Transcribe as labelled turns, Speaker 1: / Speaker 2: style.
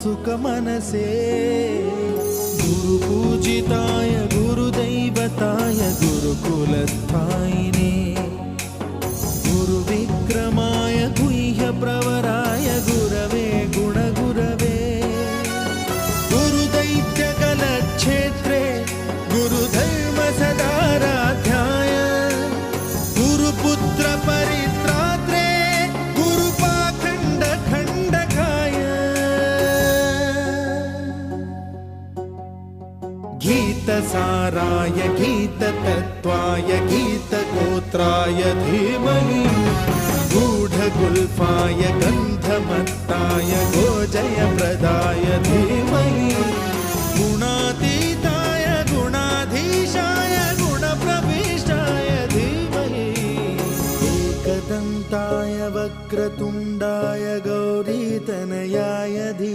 Speaker 1: कौस्तुकमनसे गुरुपूजिताय गुरुदैवताय गुरुकुलस्थायिने गुरुविक्रमाय गुह्यप्रवराय गुरवे गुणगुरवे गुरुदैत्यकलक्षेत्रे गुरुधर्मसदाराध्याय गुरुपुत्रपरित्रात्रे गुरुपाखण्डखण्डकाय गीतसाराय गीततत्त्वाय गीतगोत्राय धीमहि गूढगुल्फाय गन्धमत्ताय गोजयप्रदाय धीमहि गुणातीताय गुणाधीशाय गुणप्रविष्टाय धीमहि एकदन्ताय वक्रतुण्डाय गौरीतनयाय धीमहि।